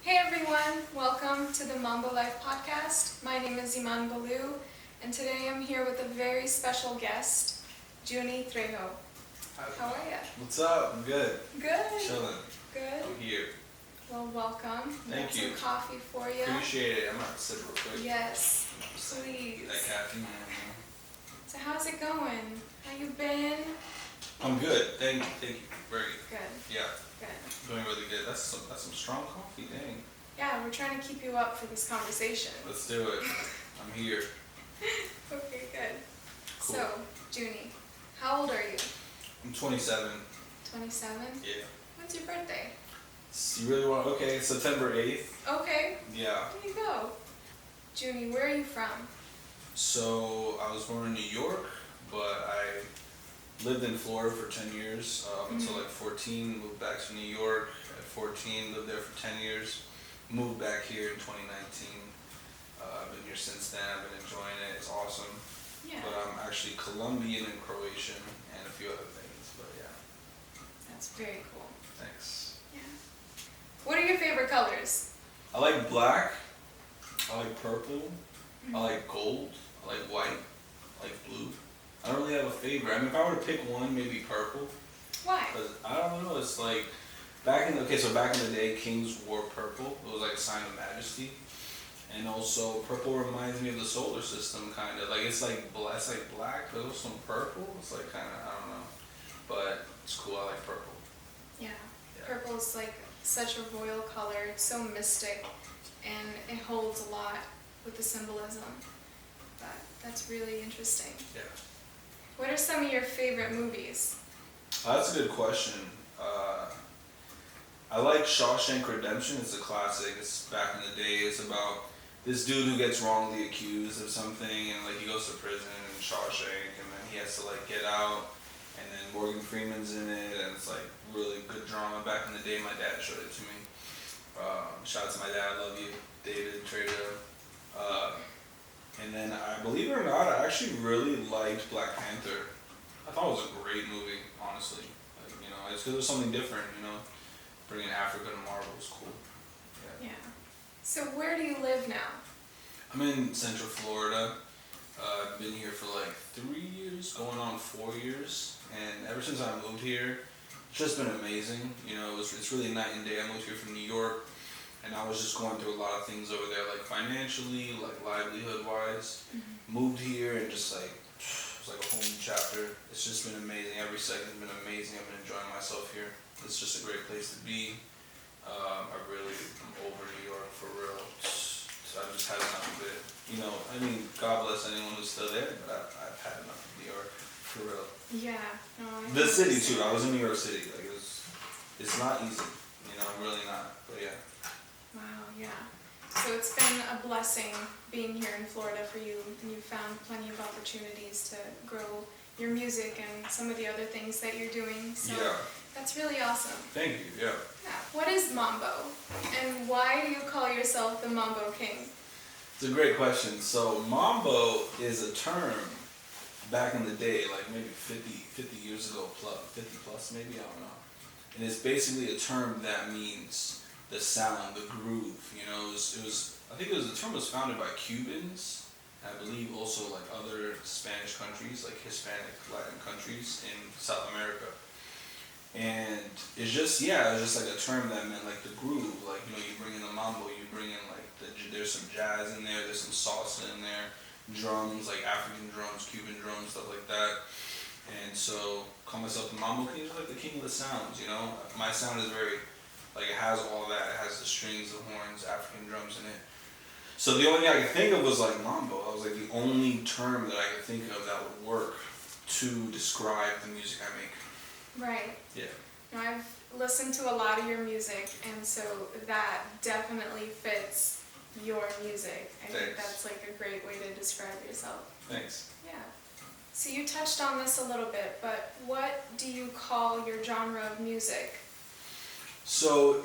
Hey everyone, welcome to the Mambo Life podcast. My name is Iman Baloo, and today I'm here with a very special guest, Juni. How are ya? What's up? I'm good. Good. Chilling. Good. I'm here. Well, welcome. Thank you. Some coffee for you. Appreciate it. I'm gonna sip real quick. Yes, please. That caffeine. So how's it going? How you been? I'm good. Thank you. Very good. Good. Yeah. Good. Doing really good. That's some strong coffee. Dang. Yeah, we're trying to keep you up for this conversation. Let's do it. I'm here. Okay, good. Cool. So, Juni, how old are you? I'm 27. 27? Yeah. When's your birthday? You really want? Okay, September 8th. Okay. Yeah. There you go. Juni, where are you from? So I was born in New York, but I lived in Florida for 10 years up until like 14. Moved back to New York at 14. Lived there for 10 years. Moved back here in 2019. I've been here since then. I've been enjoying it. It's awesome. Yeah. But I'm actually Colombian and Croatian and a few other things. But yeah. That's very cool. Thanks. Yeah. What are your favorite colors? I like black. I like purple. I like gold. I like white. I like blue. I don't really have a favorite. I mean, if I were to pick one, maybe purple. Why? Because I don't know. It's like back in the day, kings wore purple. It was like a sign of majesty. And also, purple reminds me of the solar system, kind of. Like it's like black, but also purple. It's like kind of, I don't know, but it's cool. I like purple. Yeah. Yeah. Purple is like such a royal color. It's so mystic, and it holds a lot with the symbolism. But that's really interesting. Yeah. What are some of your favorite movies? That's a good question. I like Shawshank Redemption. It's a classic. It's back in the day. It's about this dude who gets wrongly accused of something, and like he goes to prison in Shawshank, and then he has to like get out, and then Morgan Freeman's in it, and it's like really good drama. Back in the day, my dad showed it to me. Shout out to my dad. I love you, David Trejo. And then I believe it or not, I actually really liked Black Panther. I thought it was a great movie, honestly. Like, you know, it's because it was something different. You know, bringing Africa to Marvel was cool. Yeah. Yeah. So where do you live now? I'm in Central Florida. I've been here for like 3 years, going on 4 years, and ever since I moved here, it's just been amazing. You know, it's really night and day. I moved here from New York, and I was just going through a lot of things over there, like financially, like livelihood-wise. Moved here and just like it was like a whole new chapter. It's just been amazing. Every second's been amazing. I've been enjoying myself here. It's just a great place to be. I really am over New York for real. So I've just had enough of it. You know, I mean, God bless anyone who's still there, but I've had enough of New York for real. Yeah. No, The city too. I was in New York City. Like it's not easy. You know, really not. But yeah. Wow, yeah. So it's been a blessing being here in Florida for you, and you've found plenty of opportunities to grow your music and some of the other things that you're doing. So Yeah. that's really awesome. Thank you. Yeah. Yeah. What is Mambo? And why do you call yourself the Mambo King? It's a great question. So Mambo is a term back in the day, like maybe 50 years ago, 50 plus maybe, I don't know. And it's basically a term that means the sound, the groove. You know, I think the term was founded by Cubans. I believe also like other Spanish countries, like Hispanic, Latin countries in South America. And it's just like a term that meant like the groove. Like, you know, you bring in the mambo, you bring in like there's some jazz in there, there's some salsa in there, drums, like African drums, Cuban drums, stuff like that. And so, call myself the Mambo King, just like the king of the sounds, you know? My sound is very, like it has all of that. It has the strings, the horns, African drums in it. So the only thing I could think of was like mambo. I was like the only term that I could think of that would work to describe the music I make. Right. Yeah. Now, I've listened to a lot of your music, and so that definitely fits your music. I think that's like a great way to describe yourself. Thanks. Yeah. So you touched on this a little bit, but what do you call your genre of music? So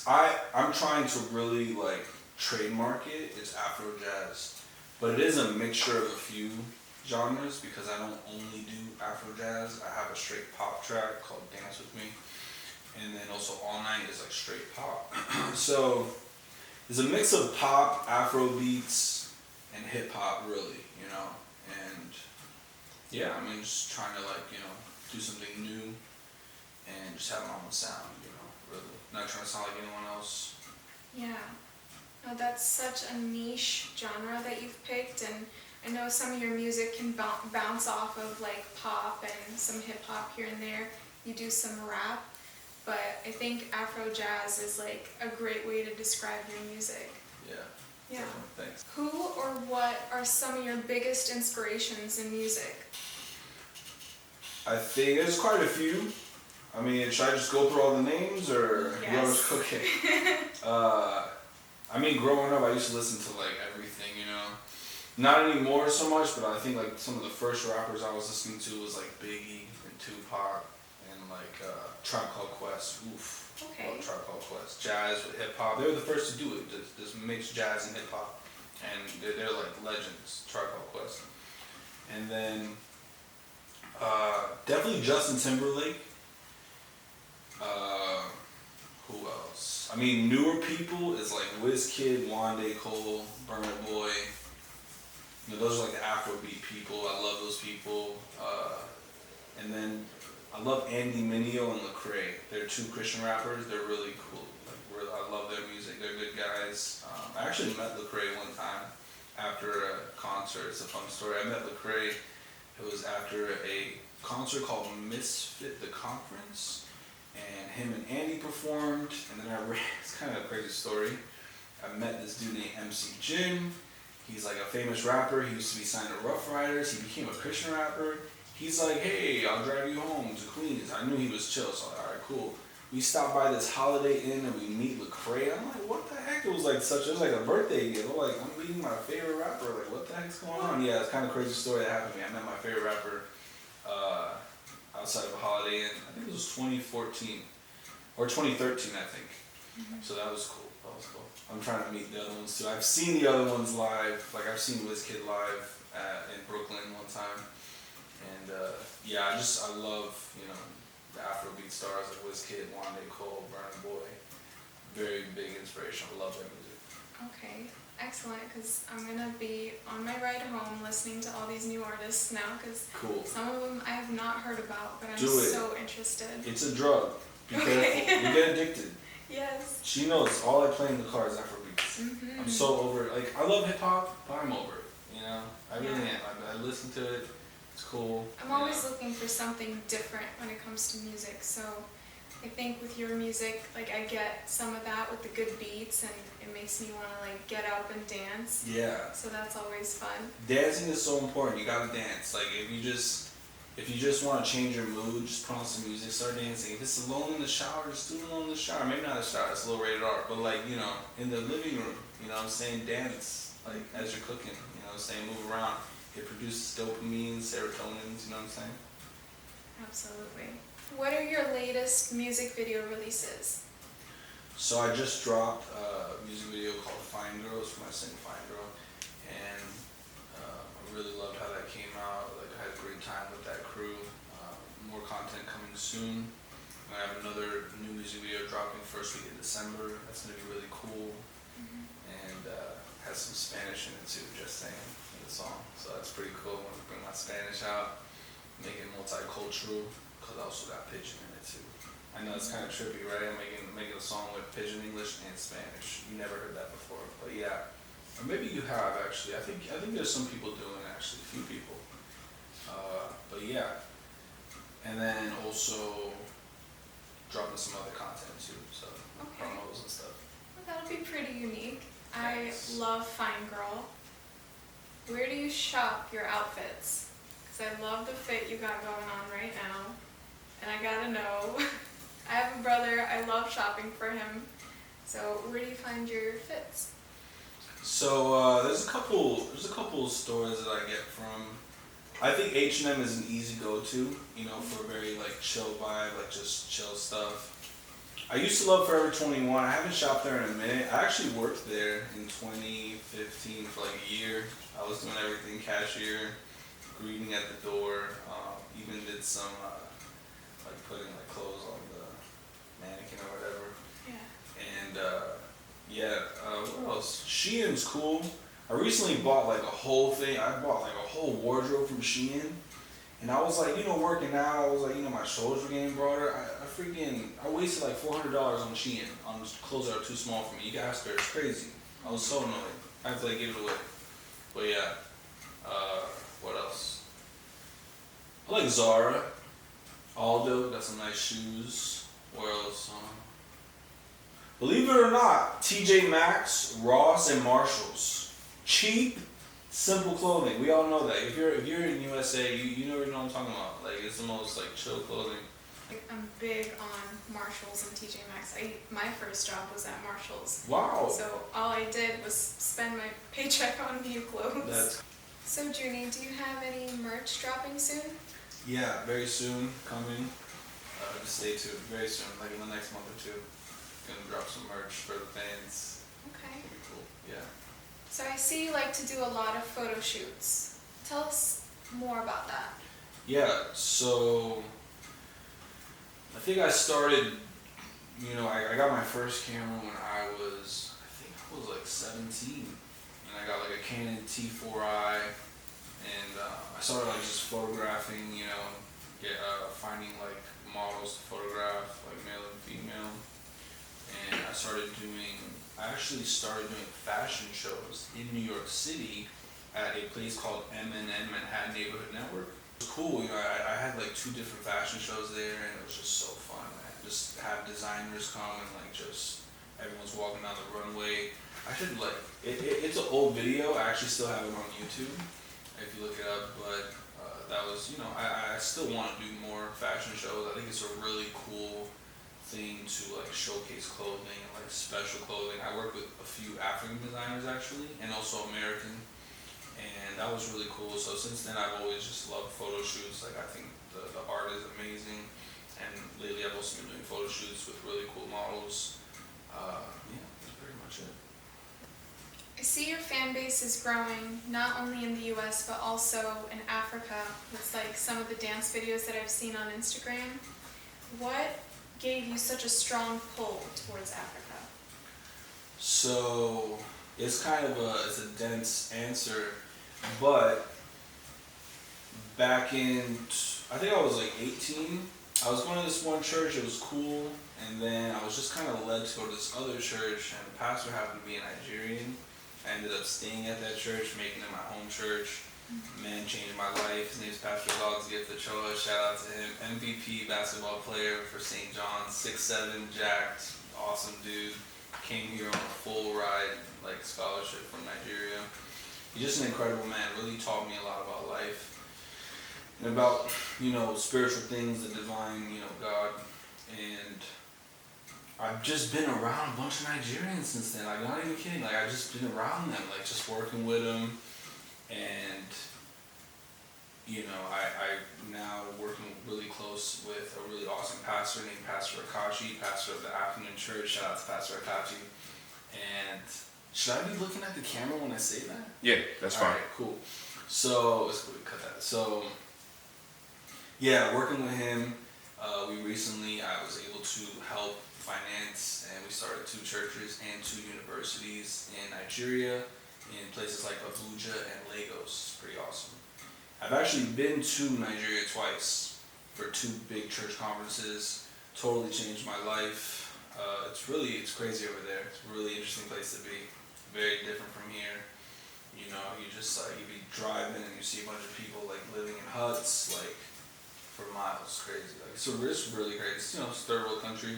I'm trying to really like trademark it. It's Afro jazz, but it is a mixture of a few genres because I don't only do Afro jazz. I have a straight pop track called Dance With Me, and then also All Night is like straight pop. So it's a mix of pop, Afrobeats, and hip hop, really, you know. And yeah, I mean, just trying to like, you know, do something new and just have my own sound, you know, really. Not trying to sound like anyone else. Yeah. No, that's such a niche genre that you've picked, and I know some of your music can bounce off of like pop and some hip hop here and there. You do some rap, but I think Afro jazz is like a great way to describe your music. Yeah. Yeah. Thanks. Who or what are some of your biggest inspirations in music? I think there's quite a few. I mean, should I just go through all the names or you want to cook it? I mean, growing up, I used to listen to like everything, you know. Not anymore so much, but I think like some of the first rappers I was listening to was like Biggie and Tupac and like Tribe Called Quest. Oof. Okay. Love Tribe Called Quest. Jazz with hip hop. They were the first to do it. Just mix jazz and hip hop, and they're like legends. Tribe Called Quest. And then definitely Justin Timberlake. Who else? I mean, newer people is like Wizkid, Wande Cole, Burna Boy. You know, those are like the Afrobeat people. I love those people. And then I love Andy Mineo and Lecrae. They're two Christian rappers. They're really cool. Like, I love their music. They're good guys. I actually met Lecrae one time after a concert. It's a fun story. I met Lecrae. It was after a concert called Misfit the Conference. And him and Andy performed, and then it's kind of a crazy story. I met this dude named MC Jin. He's like a famous rapper. He used to be signed to Rough Riders. He became a Christian rapper. He's like, hey, I'll drive you home to Queens. I knew he was chill, so I'm like, all right, cool. We stopped by this Holiday Inn and we meet Lecrae. I'm like, what the heck? It was like a birthday gift. I'm like, I'm meeting my favorite rapper. Like, what the heck's going on? Yeah, it's kind of a crazy story that happened to me. I met my favorite rapper outside of a Holiday Inn. I think it was 2014 or 2013, I think. Mm-hmm. So that was cool. I'm trying to meet the other ones too. I've seen the other ones live. Like I've seen Wizkid live in Brooklyn one time, and yeah, I love, you know, the Afrobeat stars like Wizkid, Wande Cole, Burna Boy. Very big inspiration. I love their music. Okay. Excellent, because I'm going to be on my ride home listening to all these new artists now, because cool. Some of them I have not heard about, but I'm so interested. It's a drug. Be careful. You get addicted. Yes. She knows all I play in the car is Afrobeats. Mm-hmm. I'm so over it. Like, I love hip hop, but I'm over it, you know? I really am. I listen to it. It's cool. I'm always looking for something different when it comes to music, so I think with your music, like I get some of that with the good beats, and it makes me want to like get up and dance. Yeah. So that's always fun. Dancing is so important. You gotta dance. Like if you just want to change your mood, just put on some music, start dancing. If it's alone in the shower, just do it alone in the shower. Maybe not in the shower. It's a little rated R, but like, you know, in the living room. You know what I'm saying? Dance like as you're cooking. You know what I'm saying? Move around. It produces dopamine, serotonins. You know what I'm saying? Absolutely. What are your latest music video releases? So I just dropped a music video called Fine Girl. It's for my single Fine Girl. And I really loved how that came out. Like I had a great time with that crew. More content coming soon. I have another new music video dropping first week in December. That's going to be really cool. Mm-hmm. And has some Spanish in it too, just saying, in the song. So that's pretty cool. I want to bring my Spanish out, make it multicultural. Because I also got Pidgin in it too. I know it's kind of trippy, right? I'm making a song with Pidgin English and Spanish. You never heard that before, but yeah. Or maybe you have actually. I think there's some people doing it, actually, a few people. But yeah. And then also dropping some other content too, so promos and stuff. Well, that'll be pretty unique. Thanks. I love Fine Girl. Where do you shop your outfits? Because I love the fit you got going on right now. And I gotta know, I have a brother, I love shopping for him. So where do you find your fits? So there's a couple stores that I get from. I think H&M is an easy go-to, you know, for a very like chill vibe, like just chill stuff. I used to love Forever 21. I haven't shopped there in a minute. I actually worked there in 2015 for like a year. I was doing everything, cashier, greeting at the door, even did some like putting like clothes on the mannequin or whatever. Yeah. And Yeah, what else? Shein's cool. I recently bought like a whole thing. I bought like a whole wardrobe from Shein. And I was like, working out, I was like, my shoulders were getting broader. I wasted like $400 on Shein, on clothes that are too small for me. You guys, it's crazy. I was so annoyed. I had to like give it away. But yeah, what else? I like Zara. Aldo, got some nice shoes. Where else? Believe it or not, TJ Maxx, Ross, and Marshalls. Cheap, simple clothing. We all know that. If you're in USA, you know what I'm talking about. Like it's the most like chill clothing. I'm big on Marshalls and TJ Maxx. My first job was at Marshalls. Wow. So all I did was spend my paycheck on new clothes. So Juni, do you have any merch dropping soon? Yeah, very soon coming. Just stay tuned. Very soon, like in the next month or two. Gonna drop some merch for the fans. Okay. It'll be cool. Yeah. So I see you like to do a lot of photo shoots. Tell us more about that. Yeah, so I think I started, I got my first camera when I was like 17. And I got like a Canon T4i, and I started like just photographing, finding like models to photograph, like male and female. And I actually started doing fashion shows in New York City at a place called M&N, Manhattan Neighborhood Network. It was cool, I had like 2 different fashion shows there, and it was just so fun, man. Just have designers come and like just everyone's walking down the runway. I should like, it's an old video, I actually still have it on YouTube if you look it up, but that was, I still want to do more fashion shows. I think it's a really cool thing to like showcase clothing and like special clothing. I work with a few African designers actually, and also American, and that was really cool. So since then I've always just loved photo shoots. Like I think the art is amazing, and lately I've also been doing photo shoots with really cool models. Yeah, that's pretty much it. I see your fan base is growing, not only in the US, but also in Africa. It's like some of the dance videos that I've seen on Instagram. What gave you such a strong pull towards Africa? So it's it's a dense answer, but back in, I think I was like 18, I was going to this one church, it was cool, and then I was just kind of led to go to this other church, and the pastor happened to be a Nigerian. I ended up staying at that church, making it my home church. Man changed my life. His name's Pastor God's Gift of Choa. Shout out to him. MVP basketball player for St. John's. 6'7", jacked, awesome dude. Came here on a full ride, like scholarship from Nigeria. He's just an incredible man. Really taught me a lot about life and about spiritual things, the divine, God. And I've just been around a bunch of Nigerians since then. Like, not even kidding. Like, I've just been around them, like, just working with them. And, I'm now working really close with a really awesome pastor named Pastor Akachi, pastor of the afternoon church. Shout out to Pastor Akachi. And should I be looking at the camera when I say that? Yeah, that's fine. All right, cool. So, let's go cut that. So, yeah, working with him, I was able to help finance, and we started 2 churches and 2 universities in Nigeria, in places like Abuja and Lagos. Pretty awesome. I've actually been to Nigeria twice for 2 big church conferences. Totally changed my life. It's crazy over there. It's a really interesting place to be. Very different from here. You just like, you be driving and you see a bunch of people like living in huts like for miles. Crazy. Like it's really crazy. It's a third world country,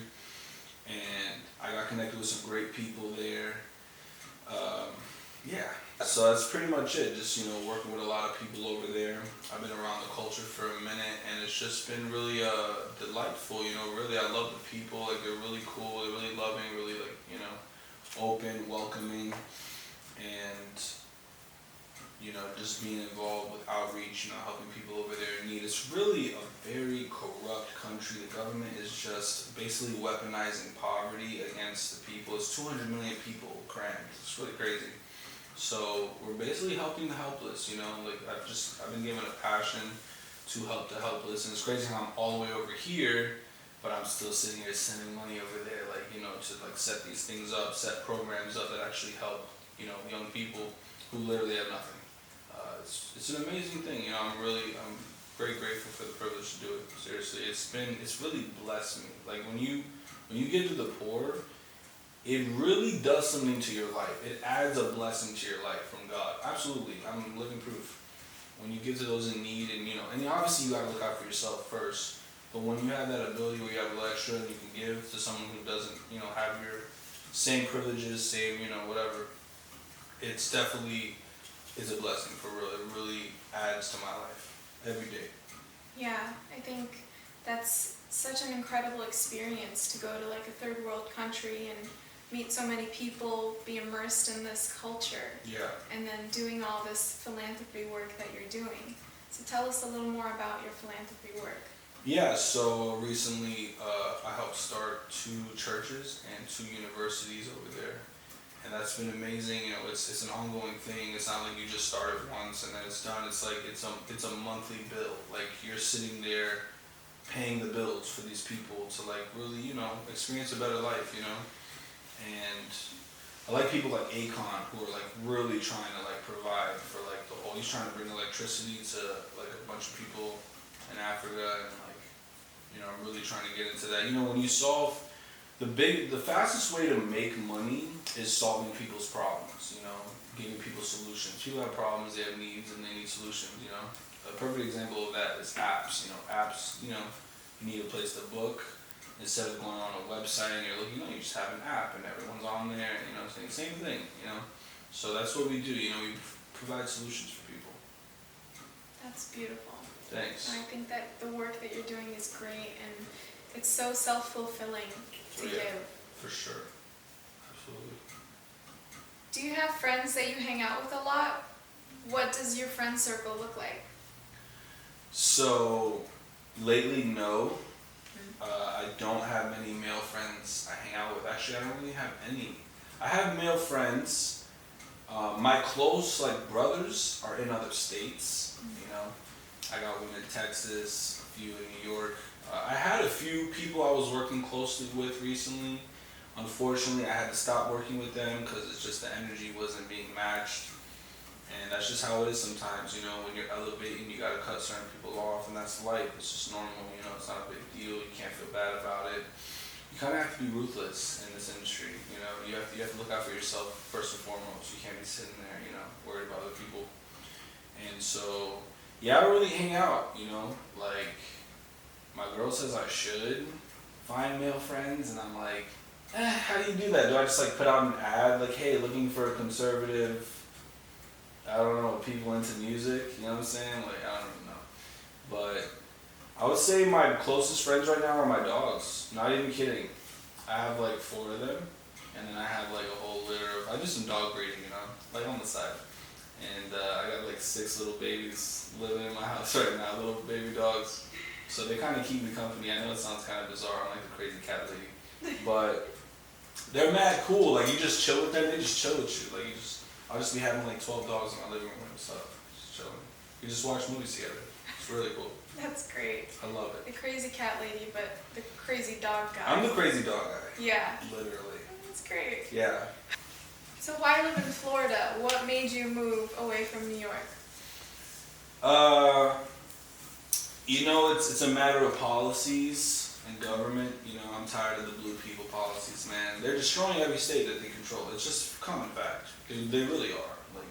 and I got connected with some great people there. Yeah. So that's pretty much it. Just working with a lot of people over there. I've been around the culture for a minute, and it's just been really delightful. Really, I love the people. Like they're really cool. They're really loving. Really open, welcoming, and just being involved with outreach. Helping people over there in need. It's really a very corrupt country. The government is just basically weaponizing poverty against the people. It's 200 million people crammed. It's really crazy. So we're basically helping the helpless, I've been given a passion to help the helpless, and it's crazy how I'm all the way over here, but I'm still sitting here sending money over there, like, you know, to like set these things up, set programs up that actually help, you know, young people who literally have nothing. It's an amazing thing, you know. I'm very grateful for the privilege to do it. Seriously, it's really blessed me. Like when you give to the poor, it really does something to your life. It adds a blessing to your life from God. Absolutely, I'm living proof. When you give to those in need, and you know, and obviously you gotta look out for yourself first. But when you have that ability where you have a little extra and you can give to someone who doesn't, you know, have your same privileges, same, you know, whatever, it's definitely is a blessing for real. It really adds to my life every day. Yeah, I think that's such an incredible experience to go to like a third world country and meet so many people, be immersed in this culture, Yeah. and then doing all this philanthropy work that you're doing. So tell us a little more about your philanthropy work. Yeah, so recently I helped start 2 churches and 2 universities over there. And that's been amazing. You know, it's an ongoing thing. It's not like you just start it once and then it's done. It's like it's a monthly bill. Like you're sitting there paying the bills for these people to like really, you know, experience a better life, you know. And I like people like Akon who are like really trying to like provide for like the whole. He's trying to bring electricity to like a bunch of people in Africa, and like, you know, I'm really trying to get into that. You know, when you solve the fastest way to make money is solving people's problems, you know, giving people solutions. People have problems, they have needs, and they need solutions, you know. A perfect example of that is apps, you know. Apps, you know, you need a place to book. Instead of going on a website and you're looking, you know, you just have an app and everyone's on there, you know, same thing, you know. So that's what we do, you know, we provide solutions for people. That's beautiful. Thanks. And I think that the work that you're doing is great, and it's so self-fulfilling to give. For sure. Absolutely. Do you have friends that you hang out with a lot? What does your friend circle look like? So, lately, no. I don't have many male friends I hang out with. Actually, I don't really have any. I have male friends. My close, like, brothers are in other states, you know. I got one in Texas, a few in New York. I had a few people I was working closely with recently. Unfortunately, I had to stop working with them because it's just the energy wasn't being matched. And that's just how it is sometimes, you know, when you're elevating, you gotta cut certain people off, and that's life. It's just normal, you know, it's not a big deal. You can't feel bad about it. You kind of have to be ruthless in this industry, you know. You have to look out for yourself first and foremost. You can't be sitting there, you know, worried about other people. And so, yeah, I don't really hang out, you know. Like, my girl says I should find male friends, and I'm like, how do you do that? Do I just like put out an ad like, hey, looking for a conservative, I don't know, people into music, you know what I'm saying? Like, I don't even know. But I would say my closest friends right now are my dogs. Not even kidding. I have like 4 of them, and then I have like a whole litter of, I do some dog breeding, you know, like on the side. And I got like 6 little babies living in my house right now, little baby dogs. So they kind of keep me company. I know it sounds kind of bizarre, I'm like the crazy cat lady. But they're mad cool. Like, you just chill with them, they just chill with you. Like, I'll just be having like 12 dogs in my living room and stuff, just chilling. We just watch movies together. It's really cool. That's great. I love it. The crazy cat lady, but the crazy dog guy. I'm the crazy dog guy. Yeah. Literally. That's great. Yeah. So why live in Florida? What made you move away from New York? You know, it's a matter of policies and government. You know, I'm tired of the blue people policies, man. They're destroying every state that they control. It's just common fact. They really are. Like,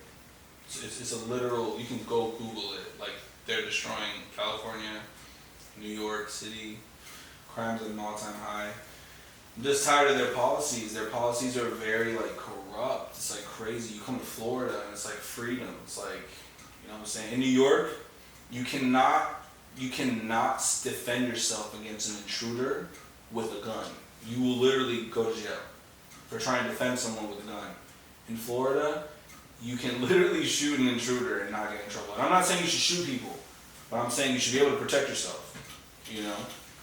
it's a literal, you can go Google it. Like, they're destroying California, New York City, crimes at an all-time high. I'm just tired of their policies. Their policies are very, like, corrupt. It's, like, crazy. You come to Florida, and it's, like, freedom. It's, like, you know what I'm saying? In New York, you cannot defend yourself against an intruder with a gun. You will literally go to jail for trying to defend someone with a gun. In Florida, you can literally shoot an intruder and not get in trouble. And I'm not saying you should shoot people, but I'm saying you should be able to protect yourself, you know?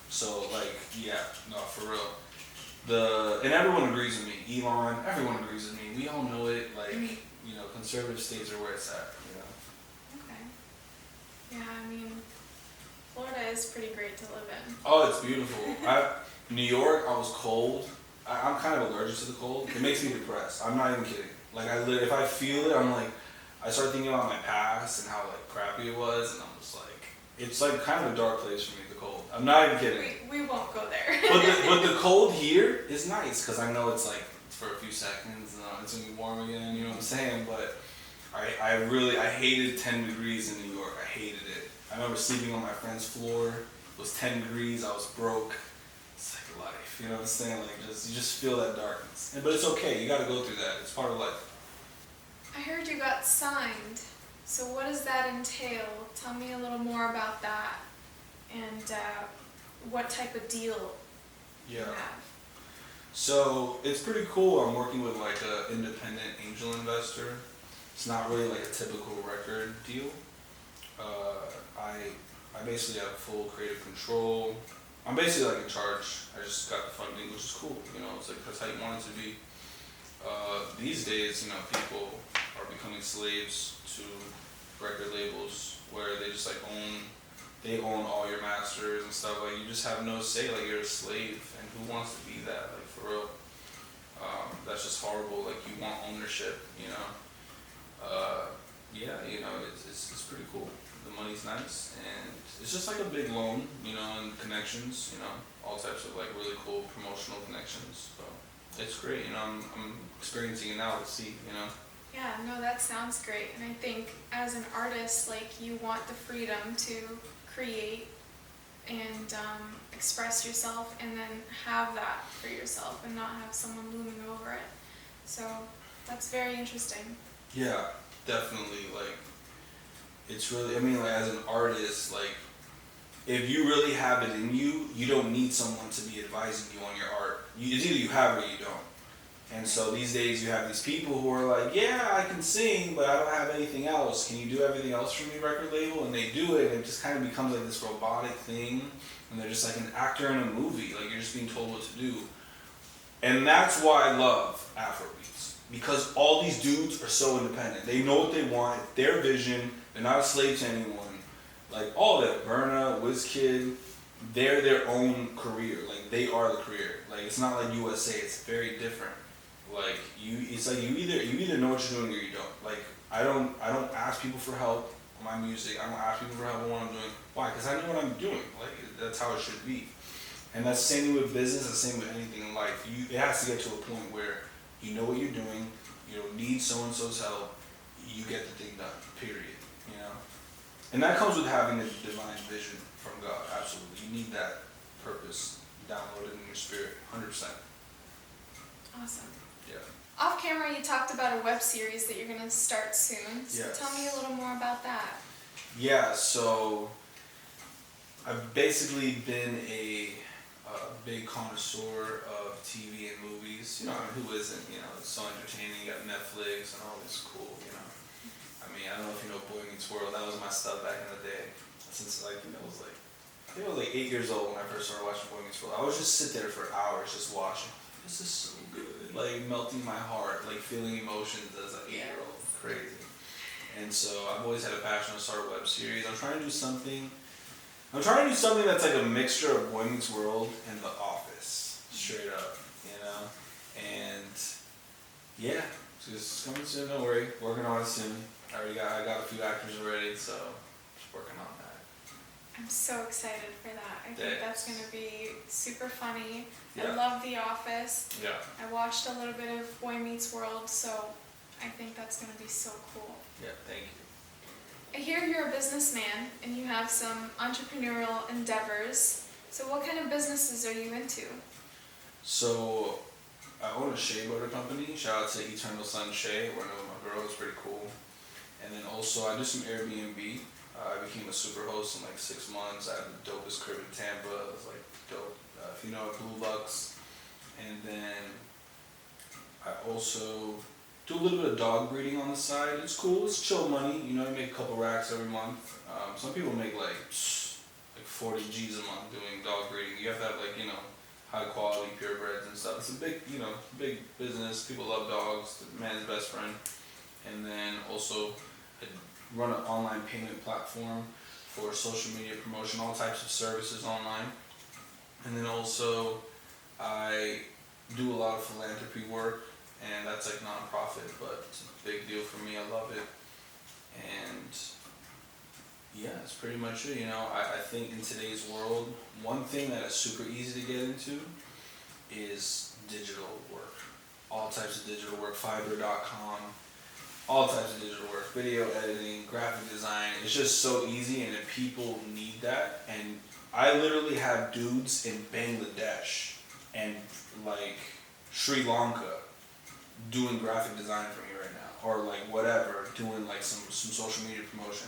So, like, yeah, no, for real. And everyone agrees with me. Elon, everyone agrees with me. We all know it. Like, you know, conservative states are where it's at, you know? Okay. Yeah, I mean, Florida is pretty great to live in. Oh, it's beautiful. New York, I was cold. I'm kind of allergic to the cold. It makes me depressed. I'm not even kidding. Like if I feel it, I'm like, I start thinking about my past and how like crappy it was, and I'm just like, it's like kind of a dark place for me. The cold. I'm not even kidding. We won't go there. but the cold here is nice because I know it's like for a few seconds and it's gonna be warm again. You know what I'm saying? But I hated 10 degrees in New York. I hated it. I remember sleeping on my friend's floor. It was 10 degrees. I was broke. It's like life. You know what I'm saying? Like you just feel that darkness. But it's okay. You got to go through that. It's part of life. I heard you got signed. So what does that entail? Tell me a little more about that and what type of deal you have. So it's pretty cool. I'm working with like an independent angel investor. It's not really like a typical record deal. I basically have full creative control. I'm basically like in charge. I just got the funding, which is cool. You know, it's like that's how you want it to be. These days, you know, people are becoming slaves to record labels where they just like own all your masters and stuff. Like you just have no say. Like you're a slave, and who wants to be that? Like for real. That's just horrible. Like you want ownership, you know. Yeah, you know, it's pretty cool. The money's nice, and it's just like a big loan, you know, and connections, you know, all types of like really cool promotional connections. So it's great, you know. I'm experiencing it now. Let's see, you know. Yeah, no, that sounds great. And I think as an artist, like you want the freedom to create and express yourself, and then have that for yourself, and not have someone looming over it. So that's very interesting. Yeah, definitely. Like, it's really, I mean, like, as an artist, like, if you really have it in you, you don't need someone to be advising you on your art. It's either you have it or you don't. And so these days you have these people who are like, yeah, I can sing, but I don't have anything else. Can you do everything else for me, record label? And they do it, and it just kind of becomes like this robotic thing. And they're just like an actor in a movie. Like, you're just being told what to do. And that's why I love Afrobeats. Because all these dudes are so independent. They know what they want, their vision. They're not a slave to anyone. Like, all that, Burna, WizKid, they're their own career. Like, they are the career. Like, it's not like USA. It's very different. Like, it's like you either know what you're doing or you don't. Like, I don't ask people for help on my music. I don't ask people for help on what I'm doing. Why? Because I know what I'm doing. Like, that's how it should be. And that's the same with business. That's the same with anything in life. It has to get to a point where you know what you're doing. You don't need so and so's help. You get the thing done. Period. You know. And that comes with having a divine vision from God. Absolutely, you need that purpose downloaded in your spirit. 100%. Awesome. Yeah. Off camera, you talked about a web series that you're going to start soon. So Yes. Tell me a little more about that. Yeah, so I've basically been a big connoisseur of TV and movies. You know, who isn't? You know, it's so entertaining. You got Netflix and all this cool, you know. I mean, I don't know if you know Boy Meets World. That was my stuff back in the day. Since, like, you know, I think I was like 8 years old when I first started watching Boy Meets World. I would just sit there for hours just watching. This is so good. Like, melting my heart, like feeling emotions as an 8-year-old. Crazy. And so I've always had a passion to start a web series. I'm trying to do something that's like a mixture of Boy Meets World and The Office. Straight up, you know? And yeah, just coming soon, don't worry. Working on it soon. I got a few actors already, so just working on that. I'm so excited for that. I think Thanks. that's going to be super funny. Yeah. I love The Office. Yeah. I watched a little bit of Boy Meets World, so I think that's going to be so cool. Yeah, thank you. I hear you're a businessman and you have some entrepreneurial endeavors. So what kind of businesses are you into? So I own a shea butter company. Shout out to Eternal Sun Shea. I work with my girl. It's pretty cool. And then also I do some Airbnb. I became a super host in like 6 months. I have the dopest crib in Tampa. It was like dope. If you know Blue Lux. And then I also do a little bit of dog breeding on the side. It's cool. It's chill money. You know, you make a couple racks every month. Some people make like 40 G's a month doing dog breeding. You have to have like, you know, high quality purebreds and stuff. It's a big, you know, big business. People love dogs. The man's best friend. And then also I run an online payment platform for social media promotion, all types of services online. And then also I do a lot of philanthropy work, and that's like nonprofit, but it's a big deal for me. I love it. And yeah, that's pretty much it. I think in today's world, one thing that is super easy to get into is digital work. All types of digital work, Fiverr.com, all types of digital work, video editing, graphic design. It's just so easy, and if people need that. And I literally have dudes in Bangladesh and like Sri Lanka doing graphic design for me right now, or like whatever, doing like some social media promotion.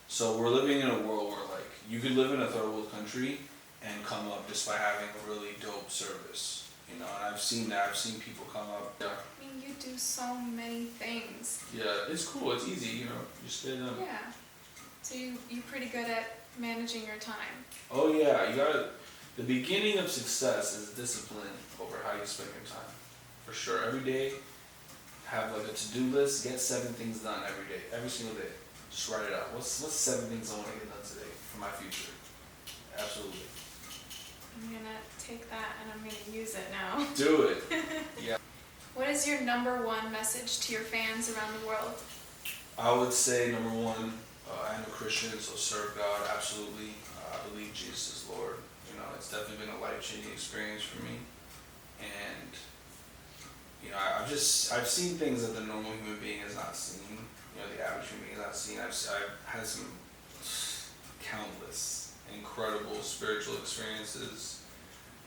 So we're living in a world where like you could live in a third world country and come up just by having a really dope service, and I've seen that. I've seen people come up. Yeah. I mean, you do so many things. Yeah, it's cool. It's easy. You just get it done. Yeah. So you're pretty good at managing your time. Oh yeah, you gotta. The beginning of success is discipline over how you spend your time. For sure. Every day, have like a to-do list. Get 7 things done every day, every single day. Just write it out. What's 7 things I want to get done today for my future? Absolutely. I'm gonna take that and I'm gonna use it now. Do it. Yeah. What is your #1 message to your fans around the world? I would say number 1, I'm a Christian, so serve God, absolutely. I believe Jesus is Lord. It's definitely been a life-changing experience for me. And, I've seen things that the normal human being has not seen. The average human being has not seen. I've had some countless, incredible spiritual experiences.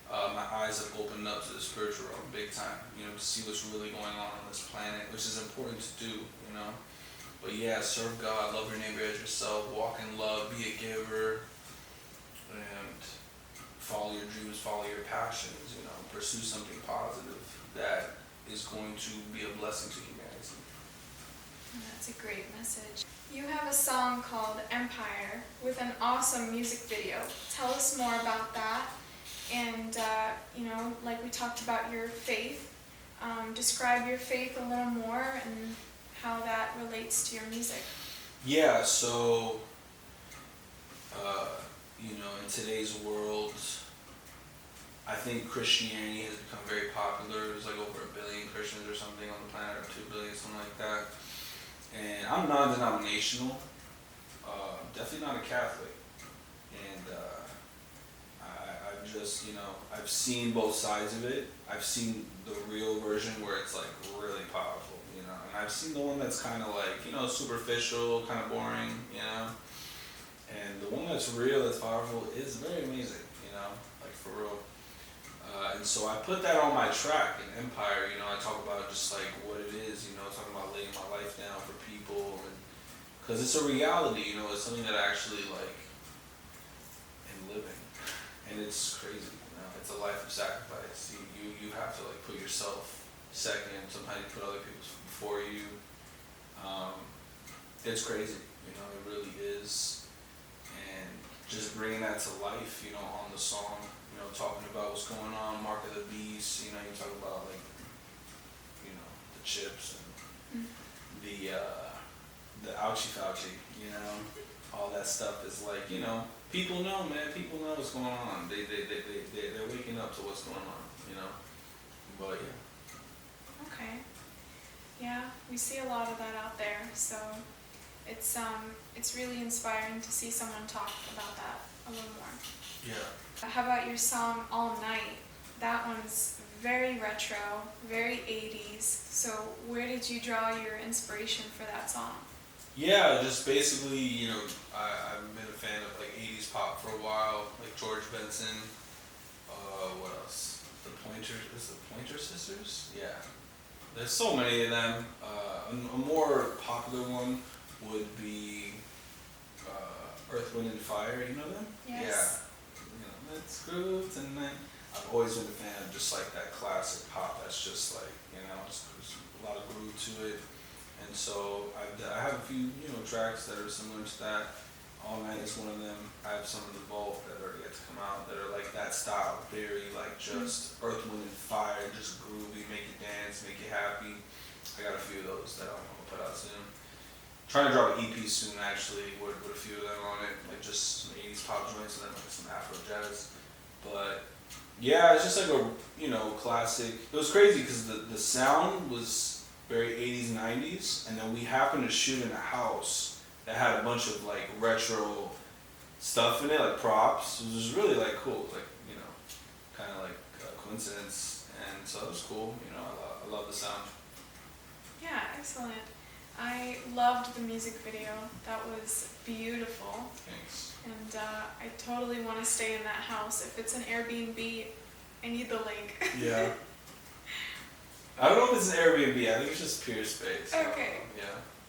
My eyes have opened up to the spiritual realm big time, to see what's really going on this planet, which is important to do, But yeah, serve God, love your neighbor as yourself, walk in love, be a giver, and follow your dreams, follow your passions, pursue something positive that is going to be a blessing to humanity. That's a great message. You have a song called Empire with an awesome music video. Tell us more about that. And, like we talked about your faith, describe your faith a little more and how that relates to your music. Yeah, so, in today's world, I think Christianity has become very popular. There's like over 1 billion Christians or something on the planet, or 2 billion, something like that. And I'm non-denominational, definitely not a Catholic. And I've just, I've seen both sides of it. I've seen the real version where it's like really powerful, and I've seen the one that's kind of like, superficial, kind of boring, And the one that's real, that's powerful, is very amazing, like for real. And so I put that on my track in Empire, I talk about just like what it is, talking about laying my life down for people, and because it's a reality, it's something that I actually like am living, and it's crazy, it's a life of sacrifice. You have to like put yourself second, sometimes you put other people before you. It's crazy, it really is, and just bringing that to life, on the song, talking about what's going on, Mark of the Beast, you talk about like, the chips and the ouchie fouchie, all that stuff is like, people know, man, people know what's going on. They're waking up to what's going on, but yeah. Okay. Yeah, we see a lot of that out there, so it's really inspiring to see someone talk about that a little more. Yeah. How about your song All Night? That one's very retro, very 80s. So where did you draw your inspiration for that song? Yeah, just basically, I've been a fan of like 80s pop for a while, like George Benson. What else? The Pointer Sisters? Yeah. There's so many of them. A more popular one would be Earth, Wind and Fire. You know them? Yes. Yeah. Let's groove tonight. I've always been a fan of just like that classic pop that's just like, there's a lot of groove to it. And so I have a few, tracks that are similar to that. All Night is one of them. I have some of the Vault that are yet to come out that are like that style, very like just Earth, Wind and Fire, just groovy, make you dance, make you happy. I got a few of those that I'm gonna put out soon. trying to drop an EP soon actually, with a few of them on it, like just some 80s pop joints and then like some Afro jazz. But yeah, it's just like a classic. It was crazy because the sound was very 80s 90s, and then we happened to shoot in a house that had a bunch of like retro stuff in it, like props. It was really like cool, like kind of like a coincidence, and so it was cool. I love the sound. Yeah, excellent. I loved the music video. That was beautiful. Thanks. And I totally want to stay in that house. If it's an Airbnb, I need the link. Yeah. I don't know if it's an Airbnb. I think it's just pure space. Okay. Yeah.